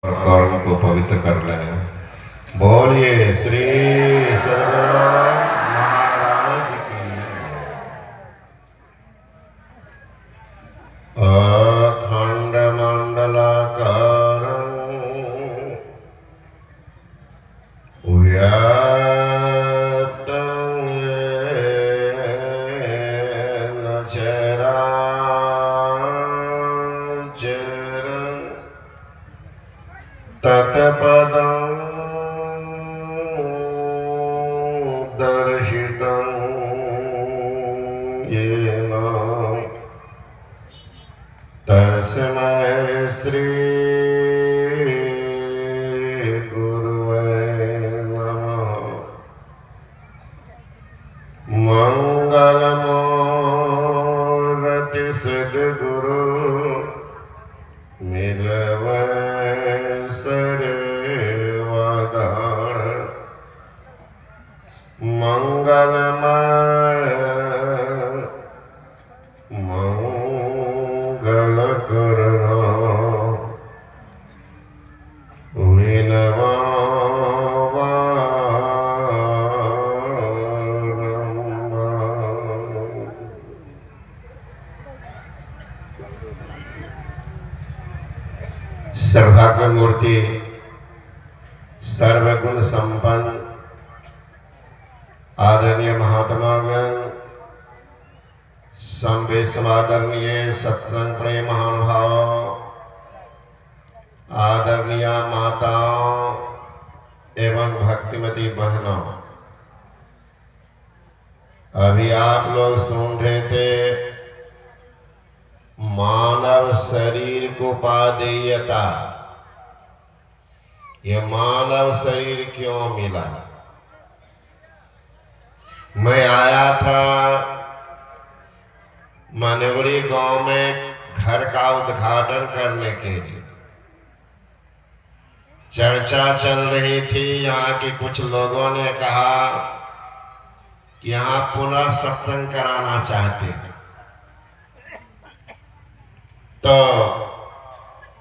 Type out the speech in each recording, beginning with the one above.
और कर्म को पवित्र कर लें। बोलिए श्री सदगुरुनाथ महाराज की। अखंड मंडलाकारं व्याप्तं येन चराचरं तत्पदं दर्शितं येन तस्मै श्री गुरुवे नमः। मंगलमूर्ति सद्गुरु मिलवै सर्वगण मंगलमय मंगल करना विनवा श्रद्धा की मूर्ति सर्वगुण संपन्न आदरणीय महात्मागण संवेशवादरणीय सत्संग प्रेम महानुभाव आदरणीय माताओं एवं भक्तिमती बहनों, अभी आप लोग सुन रहे थे मानव शरीर को उपादेयता। ये मानव शरीर क्यों मिला? मैं आया था मनवड़ी गांव में घर का उद्घाटन करने के लिए। चर्चा चल रही थी, यहाँ के कुछ लोगों ने कहा कि यहाँ पुनः सत्संग कराना चाहते थे। तो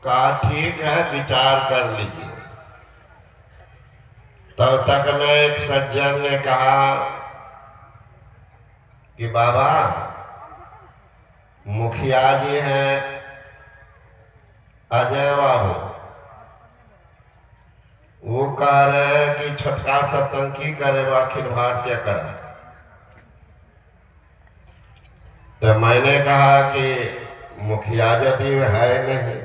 कहा ठीक है, विचार कर लीजिए। तब तक में एक सज्जन ने कहा कि बाबा मुखिया जी हैं अजय बाबू, वो कह रहे हैं कि छठका सत्संग की करे अखिल भारतीय करे। तो मैंने कहा कि मुखिया यदि है नहीं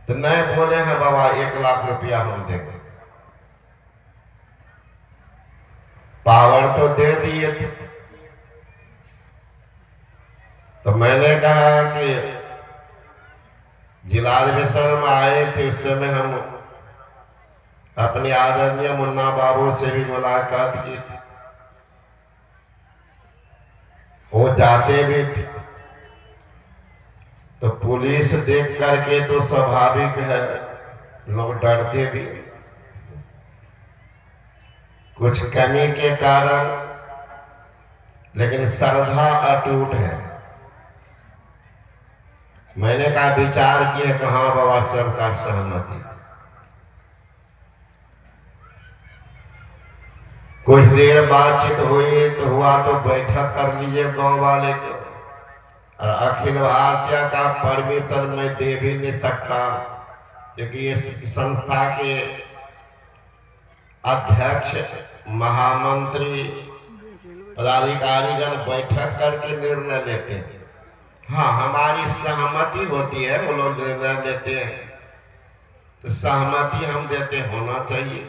तो नहीं, बोले हैं बाबा 1 लाख रुपया हम देंगे। पावर तो दे दिए थे। तो मैंने कहा कि जिलाधिवेशन में आए थे, उस समय हम अपने आदरणीय मुन्ना बाबू से भी मुलाकात की थी, वो जाते भी थे। तो पुलिस देख करके तो स्वाभाविक है लोग डरते भी, कुछ कमी के कारण, लेकिन श्रद्धा अटूट है। मैंने कहा विचार किए कहाँ बाबा सबका सहमति। कुछ देर बातचीत हुई तो हुआ तो बैठक कर लीजिए गांव वाले के, और अखिल भारतीय का परमिशन मैं दे भी नहीं सकता, क्योंकि ये संस्था के अध्यक्ष महामंत्री पदाधिकारीगण बैठक करके निर्णय लेते हैं। हाँ, हमारी सहमति होती है, वो लोग निर्णय देते हैं तो सहमति हम देते होना चाहिए।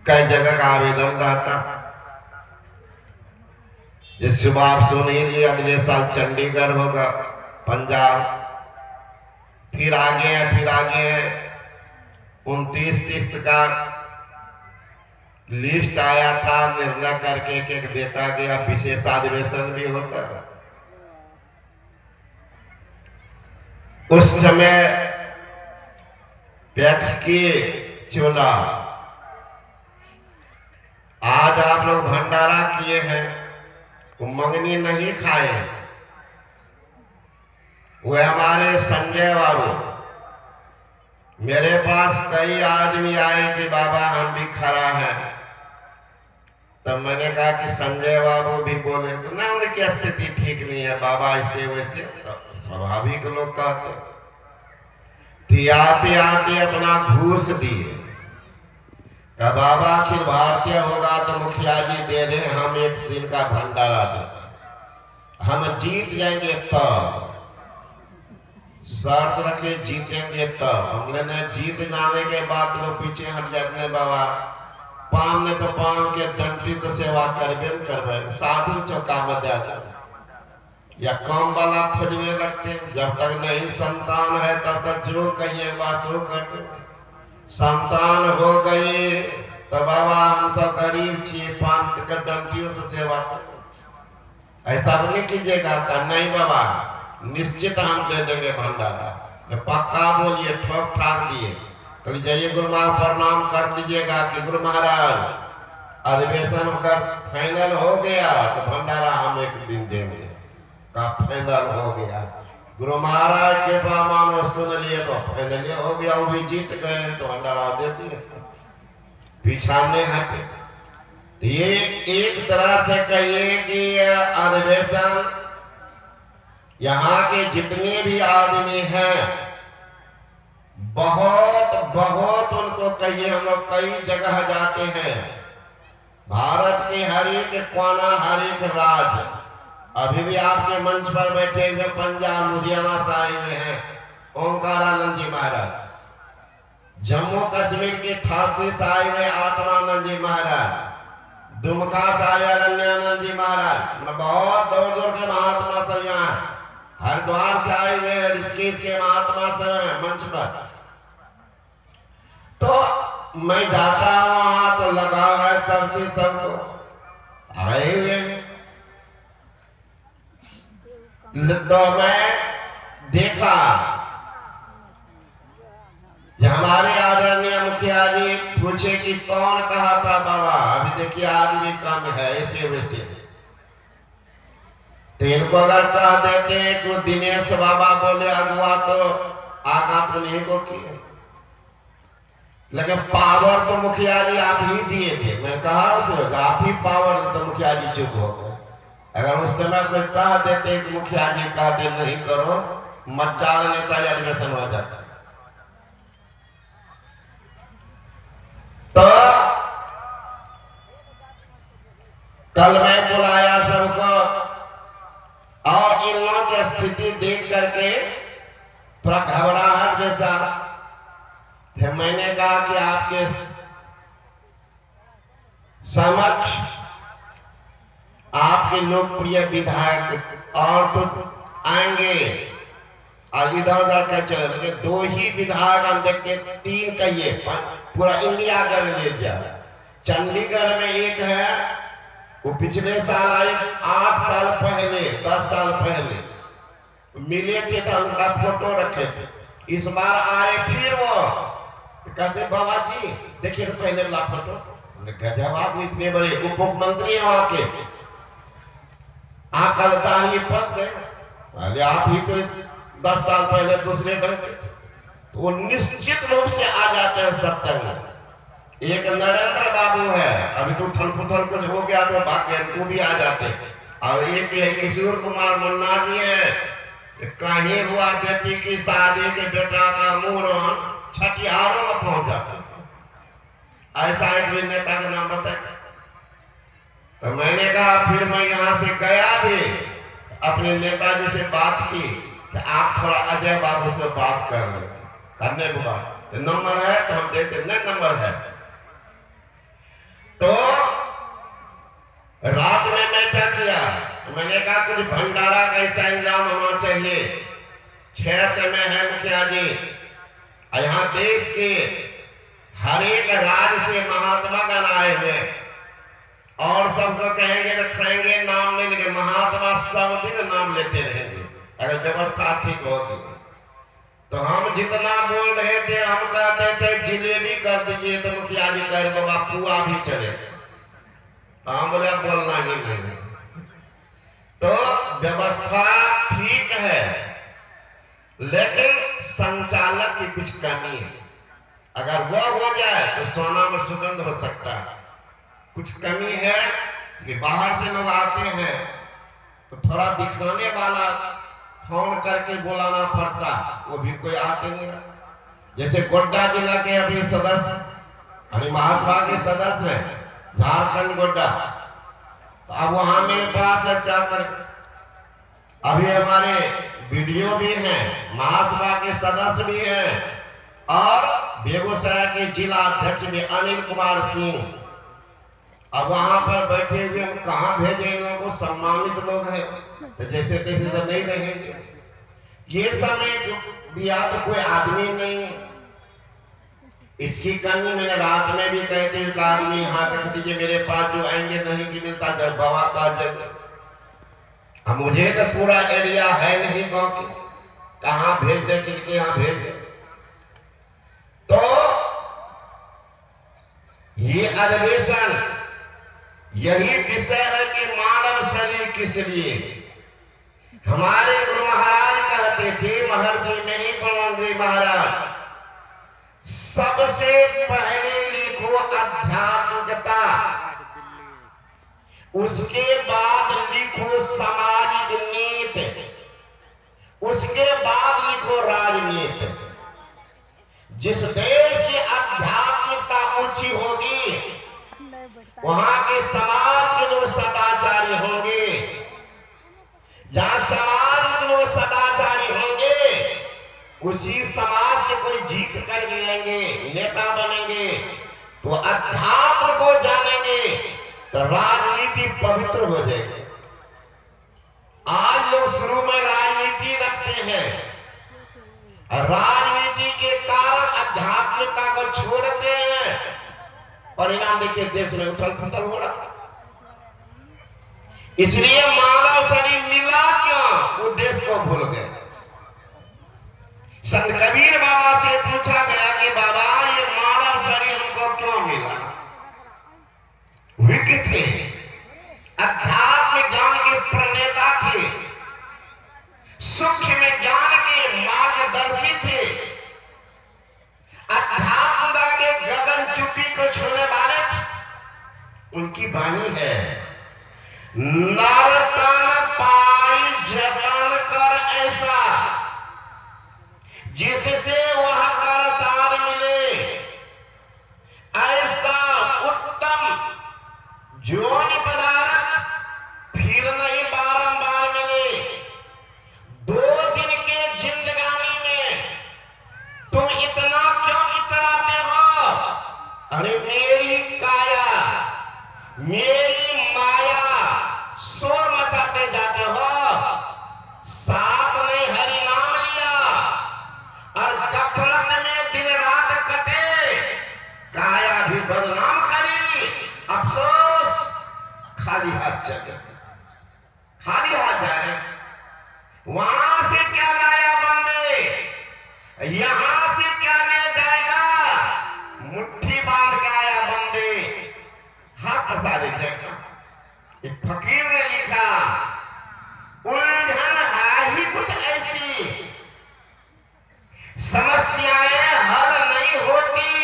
कई जगह का आवेदन रहता, जिस सुबह आप सुन ही लिए अगले साल चंडीगढ़ होगा, पंजाब, फिर आगे है 29-30 का लिस्ट आया था, निर्णय करके एक देता गया, विशेष अधिवेशन भी होता है। उस समय पैक्स की चुनाव, आज आप लोग भंडारा किए हैं, वो मंगनी नहीं खाए। वो हमारे संजय बाबू मेरे पास कई आदमी आए कि बाबा हम भी खड़ा हैं। तब मैंने कहा कि संजय बाबू भी बोले तो ना उनकी स्थिति ठीक नहीं है बाबा, ऐसे वैसे तो स्वाभाविक लोग कहते। आते आते अपना घूस दिए, कहा बाबा अखिल भारतीय होगा तो मुखिया जी दे रहे, हम एक दिन का भंडारा देते, हम जीत जाएंगे तब, शर्त रखे जीतेंगे तब। हमने जीत जाने के बाद लोग पीछे हट जाते हैं, बाबा पान ने तो पान के डंटी तो सेवा करबे न करबे, साधु चौका में दे दो या कम वाला खोजने लगते। जब तक नहीं संतान है तब तक जो कहिए बात वो करते। संतान हो गई तो बाबा हम तो गरीब छे, पान के डंटियों से सेवा कर, ऐसा नहीं कीजिएगा। का नहीं बाबा निश्चित हम दे देंगे भंडारा, पक्का बोलिए, ठोक ठाक दिए। कल जाइए गुरु महाराज प्रणाम कर दीजिएगा कि गुरु महाराज अधिवेशन का फाइनल हो गया तो भंडारा हम एक दिन देंगे, का फाइनल हो गया। गुरु महाराज के मानो सुन लिए तो फाइनल हो गया, वो भी जीत गए तो भंडारा दे दिए, पिछाने हटे। तो ये एक तरह से कहिए कि अधिवेशन यहाँ के जितने भी आदमी हैं बहुत बहुत उनको कहिए, हम लोग कई जगह जाते हैं, भारत के हर एक कोना हर एक राज्य, अभी भी आपके मंच पर बैठे हुए पंजाब लुधियाना से आए हुए हैं ओंकारानंद जी महाराज, जम्मू कश्मीर के ठाकुर से आए हुए आत्मानंद जी महाराज, दुमका से आए अरण्यानंद जी महाराज, बहुत दूर दूर के महात्मा सब यहाँ, हरिद्वार से आए हुए ऋषिकेश के महात्मा सब हैं मंच पर। तो मैं जाता हूं वहां तो लगा है सबसे सबको आए हुए, तो मैं देखा हमारे आदरणीय मुखिया जी पूछे कि कौन कहा था बाबा, अभी देखिए आदमी कम है ऐसे वैसे, तो इनको अगर कह देते तो दिनेश बाबा बोले अगुआ तो आगा तो नहीं को किए, लेकिन पावर तो मुखिया जी आप ही दिए थे। मैं कहा उसने आप ही पावर, तो मुखिया जी चुप हो गए। अगर उस समय कोई कह देते कि मुखिया जी कहते नहीं करो, मचाल नेता एडमिशन हो जाता। तो कल मैं बुलाया सबको और इन लोगों की स्थिति देख करके थोड़ा घबराहट जैसा, मैंने कहा कि आपके समक्ष आपके लोकप्रिय विधायक और तो आएंगे और इधर उधर कर चले, दो ही विधायक हम देखते, तीन कहिए पूरा इंडिया कर ले जाए। चंडीगढ़ में एक है, वो पिछले साल आए 8 साल पहले 10 साल पहले मिले थे तो उनका फोटो रखे थे। इस बार आए फिर वो कहते बाबा जी देखिए तो पहले वाला फोटो, गजब आप इतने बड़े उप मुख्यमंत्री हैं वहां के, आकलदार ही पद गए, आप ही तो 10 साल पहले दूसरे ढंग के थे। तो वो निश्चित रूप से आ जाते हैं सत्संग में। एक नरेंद्र बाबू है, अभी तो थल पुथल कुछ हो गया तो भाग्य को भी आ जाते, और एक किशोर कुमार मुन्ना जी है, कहीं हुआ बेटी की शादी के बेटा का मुंडन छठिहारों में पहुंच जाते, ऐसा एक भी नेता का नाम बताए। तो मैंने कहा फिर मैं यहाँ से गया भी, अपने नेताजी से बात की कि आप थोड़ा अजय बाबू से बात कर लें, करने के बाद नंबर है तो हम देते, नहीं नंबर है। तो रात में मैं क्या किया, मैंने कहा कुछ भंडारा का ऐसा इंतजाम होना चाहिए, 6 समय है मुखिया जी, यहाँ देश के हर एक राज्य से महात्मा गण आए हुए, और सबको कहेंगे तो खाएंगे नाम नहीं लेंगे, महात्मा सब दिन नाम लेते रहेंगे अगर व्यवस्था ठीक होगी। तो हम जितना बोल रहे थे, हम कहते थे जिलेबी कर दीजिए, तो मुखिया जी कह रहे बाबा पुआ भी चले, तो हम बोले बोलना ही नहीं। तो व्यवस्था ठीक है लेकिन संचालक की कुछ कमी है। अगर वो हो जाए तो सोना में सुगंध हो सकता है। कुछ कमी है कि बाहर से लोग आते हैं तो थोड़ा दिखाने वाला फोन करके बुलाना पड़ता, वो भी कोई आते नहीं। जैसे गोड्डा जिला के अभी सदस्य यानी महासभा के सदस्य हैं झारखंड गोड्डा, तो अब वहां मेरे पास है क्या कर, अभी हमारे वीडियो भी हैं, महासभा के सदस्य भी हैं और बेगूसराय के जिला अध्यक्ष भी अनिल कुमार सिंह। अब वहां पर बैठे हुए हम कहाँ भेजे इन लोगों को, सम्मानित लोग हैं तो जैसे तैसे तो नहीं रहेंगे। ये समय दिया तो कोई आदमी नहीं, इसकी कमी मैंने रात में भी कहते हैं कि आदमी यहाँ रख दीजिए मेरे पास, जो आएंगे नहीं कि मिलता जब बाबा का जब। अब मुझे तो पूरा एरिया है नहीं गांव के, कहाँ भेज दे किनके यहाँ भेज दे। तो ये अधिवेशन यही विषय है कि मानव शरीर किस लिए। हमारे गुरु महाराज कहते थे, महर्षि महिपाल महाराज, सबसे पहले लिखो आध्यात्मिकता, उसके बाद लिखो सामाजिक नीति, उसके बाद लिखो राजनीति। जिस देश की आध्यात्मिकता ऊंची होगी वहां के समाज के लोग सदाचारी होंगे, जहां समाज के लोग सदाचारी होंगे उसी समाज से कोई जीत कर लेंगे, नेता बनेंगे, तो अध्यात्म को जानेंगे तो राजनीति पवित्र हो जाएगी। आज लोग शुरू में राजनीति रखते हैं और राजनीति के कारण आध्यात्मिकता को छोड़ते हैं, परिणाम देखिए देश में उथल पुथल हो रहा। इसलिए मानव शरीर मिला क्यों, वो देश को भूल गए। संत कबीर बाबा से पूछा गया कि बाबा ये मानव शरीर हमको क्यों मिला। विज्ञ थे, अध्यात्म ज्ञान के प्रणेता थे, सूक्ष्म ज्ञान के मार्गदर्शी थे, अध्यात्म के गगन चुप्पी को छूने वाले थे। उनकी वाणी है, नरतन पाई जतन कर ऐसा जिससे वह करतार मिले, ऐसा उत्तम जोनि पदार्थ फिर नहीं बारंबार मिले। 2 दिन के जिंदगानी में तुम इतना क्यों इतराते हो। अरे मेरी काया मेरी माया शोर मचाते जाते हो, साथ नहीं हरि नाम लिया और गफलत में दिन रात कटे, काया भी बदनाम करी, अफसोस खाली हाथ चले, खाली हाथ जा रहे। वहां से क्या लाया बंदे, यहां से क्या ले जाएगा, मुट्ठी बांध के आया बंदे, हाथ फंसा दे जाएगा। एक फकीर ने लिखा, उलझन है ही कुछ ऐसी, समस्याएं हल नहीं होती,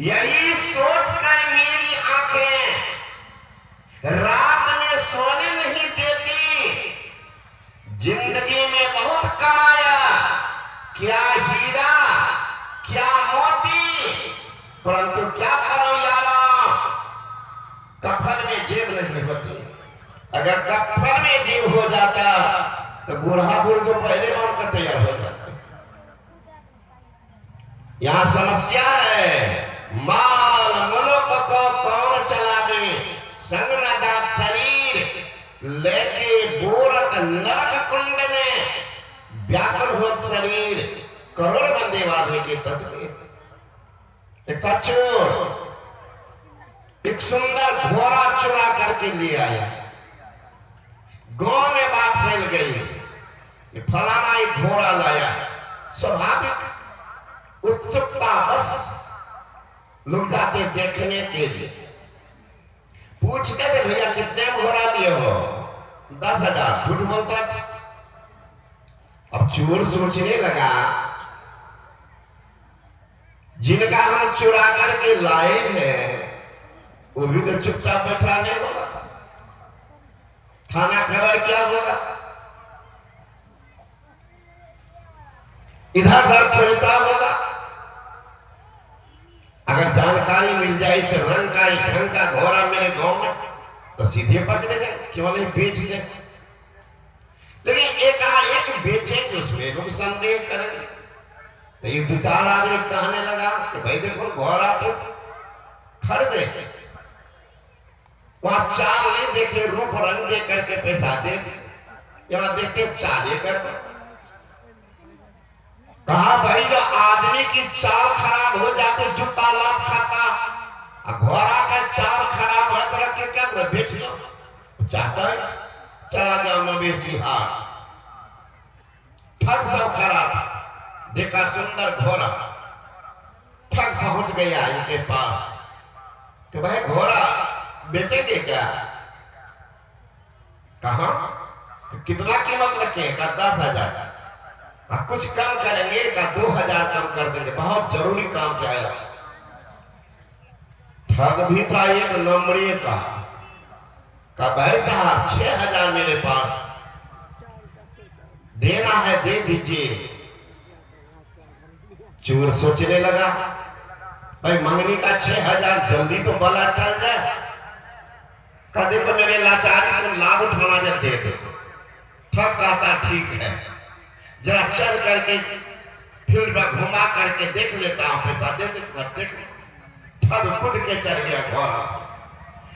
यही सोचकर मेरी आंखें रात में सोने नहीं देती। जिंदगी में बहुत कमाया, क्या हीरा क्या मोती, परंतु क्या करो यारो, कफन में जेब नहीं होती। अगर कफन में जेब हो जाता तो बूढ़ा बूढ़ तो पहले मान कर तैयार हो जाता। यहाँ समस्या है, माल मनुख को कौन चलावे, संग न जात शरीर लेके बोरत नरक कुंड में, व्याकुल होत शरीर करोड़ बंदे वादे के तत्व। एक चोर एक सुंदर घोड़ा चुरा करके ले आया, गांव में बात फैल गई कि फलाना एक घोड़ा लाया। स्वाभाविक उत्सुकता बस लोग जाते देखने के लिए, पूछते थे भैया कितने घोड़ा लिए हो, 10,000, झूठ बोलता था। अब चोर सोचने लगा जिनका हम चुरा करके लाए हैं वो भी तो चुपचाप बैठा नहीं होगा। थाना खबर क्या होगा, इधर उधर खोलता होगा। अगर जानकारी मिल जाए इस रंग का ढंग का घोड़ा मेरे गांव में तो सीधे पकड़े जाए, क्यों नहीं बेच ले। लेकिन एकाएक बेचेंगे उसमें लोग संदेह करेंगे। तो ये दो चार आदमी कहने लगा कि भाई देखो घोड़ा तो खरीदे, वहां चाल नहीं देखे, रूप रंग दे करके पैसा दे, यहाँ देखते चाले कर। कहा भाई जो आदमी की चाल खराब हो जाते जूता लात खाता, घोड़ा का चाल खराब है तो रख के क्या कर बेच लो। चाहता है चला गया मवेशी हार, ठग सब खराब। देखा सुंदर घोड़ा, ठग पहुंच गया इनके पास कि भाई घोड़ा बेचेंगे क्या। कहा कितना कीमत रखे, का 10,000, कुछ कम करेंगे, का 2,000 कम कर देंगे, बहुत जरूरी काम से आया। ठग भी था एक नंबरी का भाई साहब 6,000 मेरे पास देना है, दे दीजिए। चोर सोचने लगा भाई मंगनी का 6,000 जल्दी तो बला टल जाए, का देखो मेरे लाचारी को लाभ उठाना जब दे दो। ठग कहता ठीक है, जरा चल करके फील्ड में घुमा करके देख लेता हूं, पैसा दे देख। ठग कूद के चढ़ गया घोड़ा,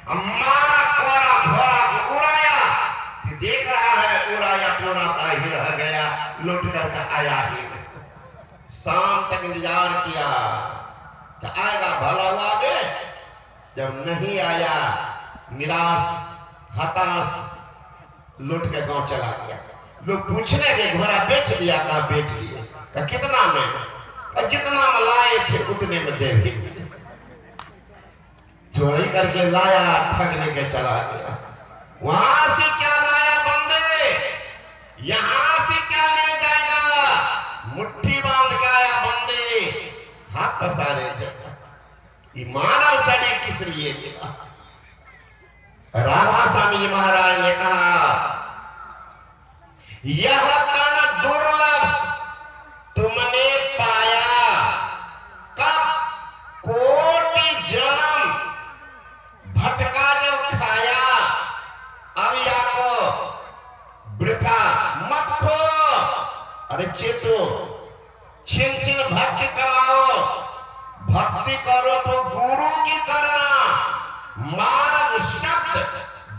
मारा कोड़ा घोड़ा को उड़ाया, देख रहा है उड़ाया पूरा ही रह गया, लौट कर आया ही। शाम तक इंतजार किया कि आएगा, भला हुआ बे। जब नहीं आया निराश हताश लौट के गांव चला गया। लोग पूछने के घोड़ा बेच दिया, कहा बेच दिए, कहा कितना में, जितना में लाए थे उतने में दे भी। चोरी करके लाया, ठग लेके चला गया। वहां से क्या लाया बंदे, यहां से क्या ले जाएगा। मुट्ठी बांध के आया बंदे, हाथ पसारे थे। मानव शरीर किस लिए मिला। राधा स्वामी जी महाराज ने कहा यह तन दुर्लभ तुमने पाया, कब कोटि जन्म भटका जब खाया, अब या को वृथा मत खो। अरे चेतो छिन छिन भक्ति कमाओ, भक्ति करो तो गुरु की करना, मार्ग शब्द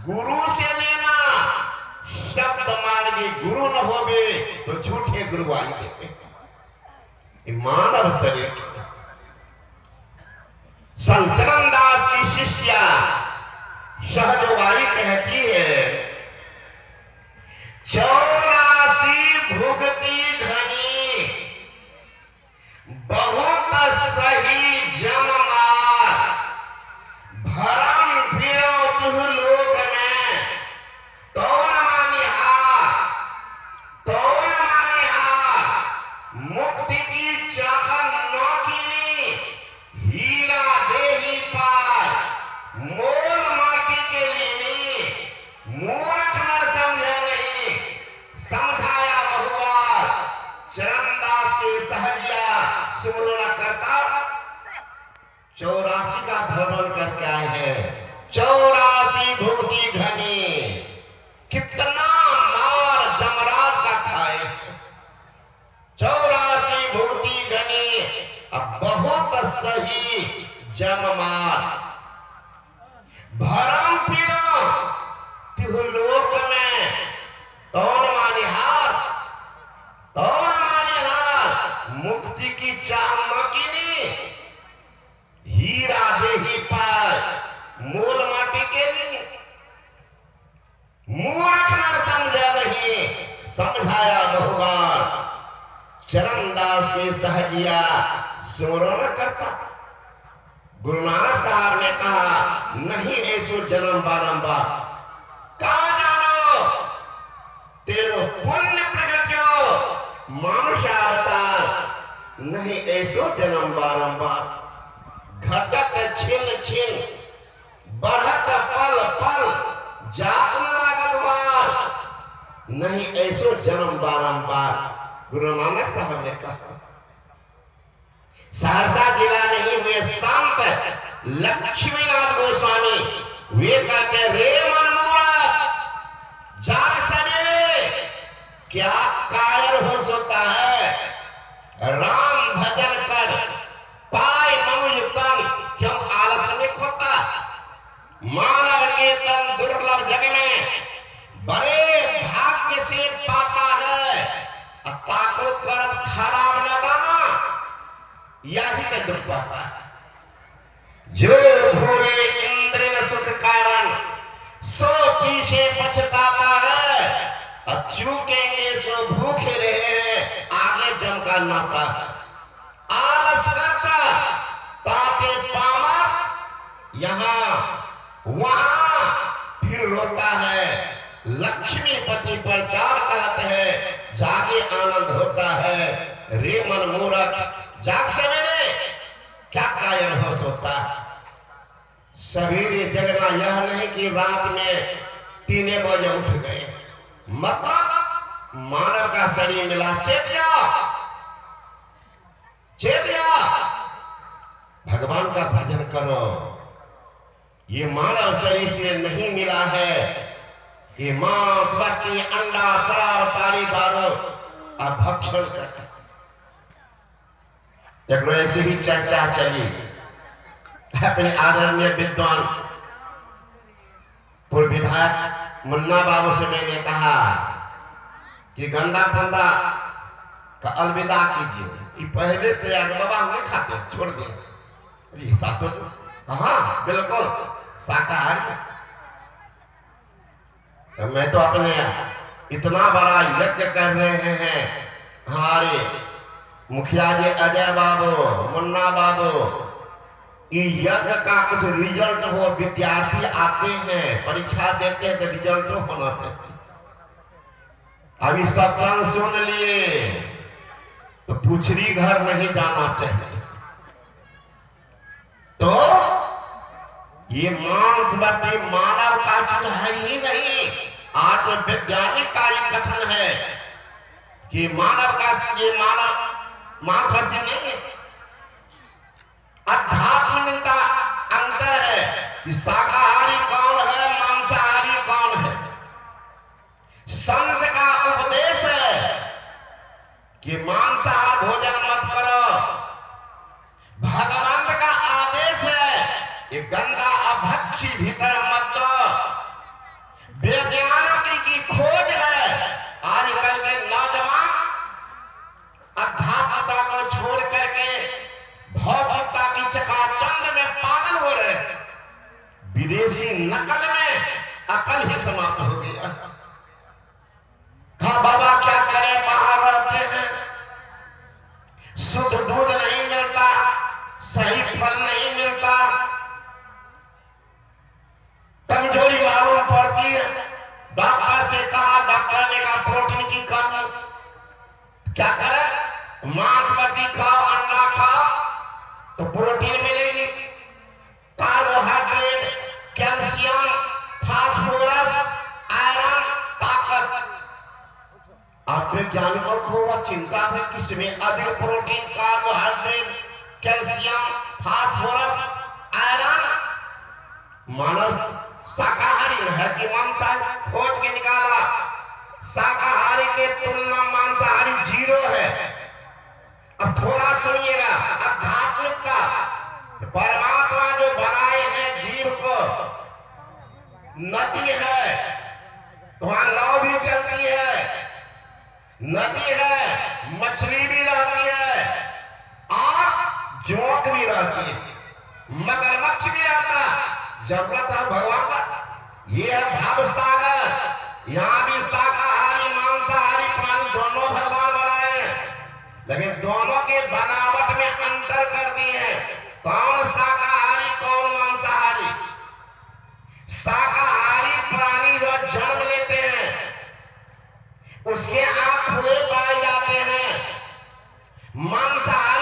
गुरु से लेना, शब्द मार्गी गुरु न होवे तो झूठे गुरु आएंगे। मानव शरीर संत चरण दास की शिष्या सहजवाई कहती है 84 भुगती घनी, बहुत सही जम मार, भरम फिरो तुह लोक में, तौन मानिहार, तौन मानिहार, मुक्ति की चाहत नौकीनी, हीरा देही पार, मोल माटी के लीनी, मूर्ख नर समझे नहीं, समझाया बहुबार, चरणदास के सहजिया सुमरो न करता। 84 का भ्रमण करके आए हैं, 84 भुगती घनी, कितना मार जमराज का खाए। 84 भुगती घनी, अब बहुत सही जम मार, भरम पीरो तिहु लोक में, तौन मानिहार, तौन मानिहार, मुक्ति की चाह मकीनी, हीरा देही पाए, मूल माटी के लिए। मूर्ख न समझा नहीं, समझाया बहुबार, चरणदास के सहजिया सुमरो न करता। गुरु नानक साहब ने कहा नहीं ऐसो जन्म बारंबार, कहा जानो तेरो पुण्य प्रगट्यो मानुष अवतार, नहीं ऐसो जन्म बारंबार घटक छिन छिन बढ़त पल पल जात न लागत बार नहीं ऐसो जन्म बारंबार। गुरु नानक साहब ने कहा। सहरसा जिला में ही हुए संत लक्ष्मीनाथ गोस्वामी वे कहते रे मनमोहन जाग सवेरे क्या कायर हो सोता है, राम भजन कर पाए मनुज तन क्यों आलस में खोता। मानव के तन दुर्लभ जग में बड़े भाग्य से पाता है, ताको करत खराब न दाना यही का दुख पाता है। जो भूले इंद्र न सुख कारण सो पीछे पछताता है, अब चूकेंगे सो भूखे रहे आगे जम का नाता। आलस करता ताके पामर यहाँ वहां फिर रोता है। लक्ष्मीपति प्रचार कहते हैं जागे आनंद होता है। रे मन मूर्ख जाग सवेरे क्या कायर हो सोता। सवेरे जगना यह नहीं कि रात में 3 बजे उठ गए, मतलब मानव का शरीर मिला चेत जाओ भगवान का भजन करो। ये मानव शरीर से नहीं मिला है कि मांस मछली अंडा शराब तारी दारू और भक्षण करता। एक ऐसी ही चर्चा चली अपने आदरणीय विद्वान पूर्व विधायक मुन्ना बाबू से मैंने कहा कि गंदा फंदा का अलविदा कीजिए। ये पहले से बाबा हम नहीं खाते, छोड़ दिए। साथ कहा बिल्कुल शाकाहारी। तो मैं तो अपने इतना बड़ा यज्ञ कर रहे हैं, हमारे मुखिया जी अजय बाबू मुन्ना बाबू, ये यज्ञ का कुछ रिजल्ट हो। विद्यार्थी आते हैं परीक्षा देते हैं तो रिजल्ट होना चाहिए। अभी सत्संग सुन लिए तो पुछरी घर नहीं जाना चाहिए। तो ये मांसभक्षी मानव का चीज है ही नहीं। आज वैज्ञानिक का ये कथन है कि मानव का ये मानव मांसभक्षी नहीं है। अध्यात्मिकता अंतर है कि शाकाहारी कौन है मांसाहारी कौन है। संत का उपदेश है कि मांसाहार भोजन मत करो। भगवान का आदेश है ये गंदा अभक्षी भीतर मत दो। वैज्ञानिक की खोज है आजकल के नौजवान अध्यात्मता को छोड़ करके भौतिकता की चकाचौंध में पागल हो रहे। विदेशी नकल में अकल ही समाप्त हो गया। कहा बाबा क्या करें, बाहर रहते हैं, शुद्ध दूध नहीं मिलता, सही फल नहीं मिलता, कमजोरी मालूम पड़ती है। डॉक्टर से कहा, डॉक्टर ने कहा प्रोटीन की कमी। क्या करें, मांसभक्षी खाओ, अंडा खाओ तो प्रोटीन मिलेगी। कार्बोहाइड्रेट, कैल्शियम, फास्फोरस, आयरन, ताकत। आप वैज्ञानिकों को चिंता है किसमें अधिक protein, carbohydrate, calcium, phosphorus, iron. मानव शाकाहारी है कि मांसाहारी, खोज के निकाला शाकाहारी के तुलना मांसाहारी 0 है। अब थोड़ा सुनिएगा, आध्यात्मिकता परमात्मा जो बनाए हैं जीव को, नदी है वहां नाव भी चलती है, नदी है मछली भी रहती है और जोंक भी रहती है, मगरमच्छ भी रहता है। जरूरत है भगवान का। ये है भाव सागर। यहाँ भी शाकाहारी मांसाहारी प्राणी दोनों भगवान बनाए हैं, लेकिन दोनों के बनावट में अंतर कर दिए हैं। कौन शाकाहारी कौन मांसाहारी। शाकाहारी प्राणी जो जन्म लेते हैं उसके आंख खुले पाए जाते हैं। मांसाहारी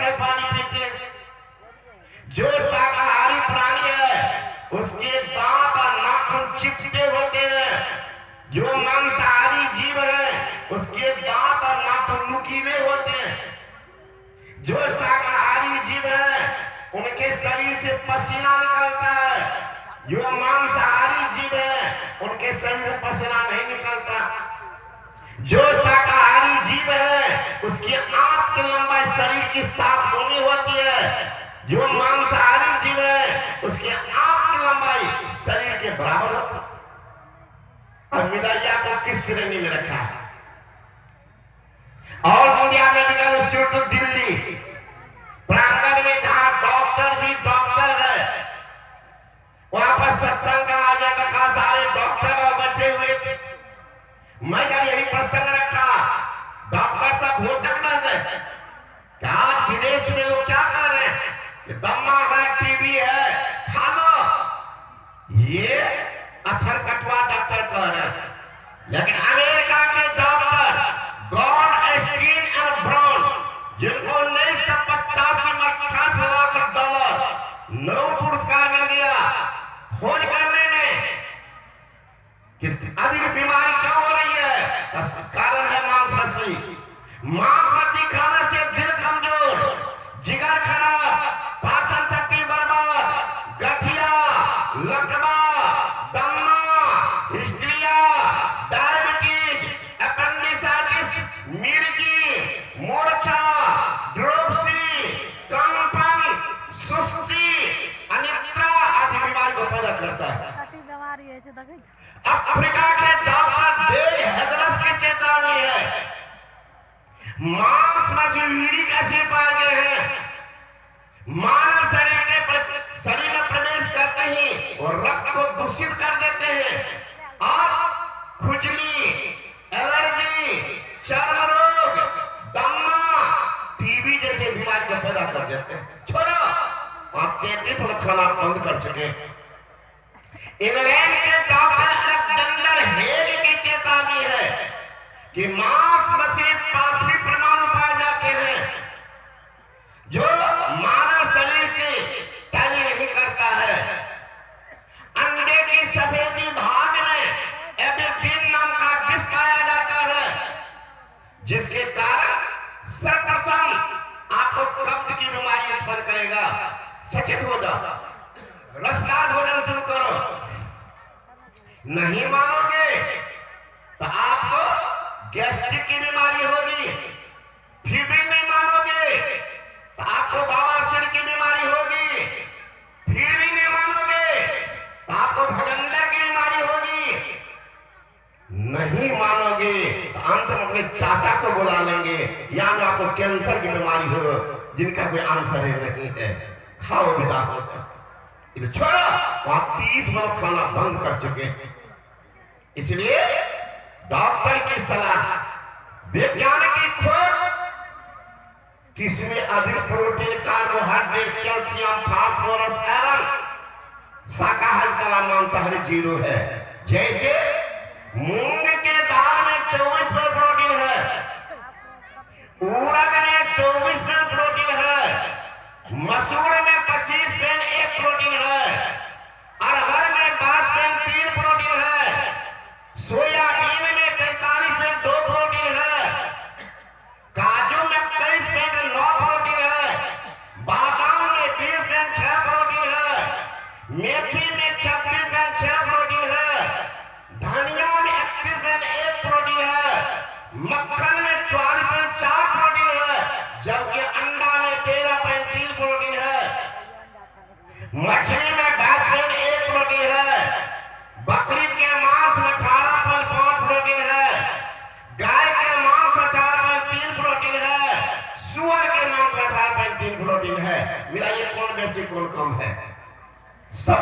लीटर पानी पीते हैं। जो शाकाहारी प्राणी है उसके दांत और नाखून चिपटे होते हैं। जो मांसाहारी जीव है उसके दांत और नाखून नुकीले होते हैं। जो शाकाहारी जीव है उनके शरीर से पसीना निकलता है। जो मांसाहारी जीव है उनके शरीर से पसीना नहीं निकलता। जो शाकाहारी जीव है उसकी आंख की लंबाई शरीर की 7 गुनी होती है। जो मांसाहारी जीव है उसकी आंख की लंबाई शरीर के बराबर होती है। अब मिलाइए आपको किस श्रेणी में रखा है। All India medical institute Delhi प्रांगण में जहां डॉक्टर ही डॉक्टर है वहां पर सत्संग का आयोजन रखा। सारे डॉक्टर और बैठे हुए थे। मैं जब यही प्रसंग रखा डॉक्टर सब भोजक न थे कि आज विदेश में लोग क्या कर रहे हैं, दम्मा है, टीबी है, खा लो। ये अक्षर कटवा डॉक्टर कह रहे हैं। लेकिन अमेरिका के डॉक्टर गॉड एस्टीन और ब्राउन जिनको 1985 में $58 लाख नोबेल पुरस्कार मिल गया खोज करने में कि अधिक बीमारी क्यों हो रही है, कारण है मांस मछली। मांस मछली खाने से दिल कमजोर, जिगर खराब, पाचन शक्ति बर्बाद, गठिया, लकवा, दम्मा, हिस्ट्रिया, डायबिटीज, अपेंडिसाइटिस, मिर्गी, मूर्छा, ड्रोपसी, कंपन, सुस्ती, अनिद्रा आदि बीमारी को पैदा करता है। अफ्रीका के डॉक्टर डे हेडलस की चेतावनी है। मांस में यूरिक एसिड पाए गए हैं। मानव शरीर में प्रवेश करते ही और रक्त को दूषित कर देते हैं और खुजली, एलर्जी, चर्म रोग, दम्मा, टीबी जैसे बीमारी को पैदा कर देते हैं। छोड़ो आप 33 फल खाना बंद कर चुके। इंग्लैंड के डॉक्टर अलेक्जेंडर हेग की चेतावनी है कि मांस मछली 5वीं परमाणु पाए जाते हैं जो मानव शरीर से टैली नहीं करता है। अंडे की सफेदी भाग में एबिडीन नाम का विष पाया जाता है जिसके कारण सर्वप्रथम आपको कब्ज की बीमारी उत्पन्न करेगा। सचेत हो जाओ, रसदार भोजन शुरू करो। नहीं मानोगे तो आपको गैस्ट्रिक की बीमारी होगी। फिर भी नहीं मानोगे तो आपको बवासीर की बीमारी होगी। फिर भी नहीं मानोगे तो आपको भगंदर की बीमारी होगी। नहीं मानोगे तो अंत में अपने चाचा को बुला लेंगे या तो आपको कैंसर की बीमारी हो जिनका कोई आंसर ही नहीं है। खाओ विदा होगा। छोड़ो वहां 30 लोग खाना बंद कर चुके। इसलिए डॉक्टर की सलाह, वैज्ञानिक की खोज किसमें अधिक protein, carbohydrate, calcium, phosphorus, iron, शाकाहारी तला मांसाहारी 0 है। जैसे मूंग के दाल में 24% प्रोटीन है, उड़द में 24% प्रोटीन है, मसूर में 25% प्रोटीन है, अरहर में 22% प्रोटीन है, सोयाबीन में 43% प्रोटीन है, काजू में 23% प्रोटीन है, बादाम में 20% प्रोटीन है, मेथी में 26% प्रोटीन है, धनिया में 31% प्रोटीन है, मक्खन में 44% प्रोटीन है, जबकि अंडा में 13.3 प्रोटीन है, मछली में 22% प्रोटीन है, बकरी के मांस में 18.5 प्रोटीन है, गाय के मांस में 18.3 प्रोटीन है, सुअर के मांस में 18.3 प्रोटीन है। मिलाइए कौन बेसी कौन कम है। सब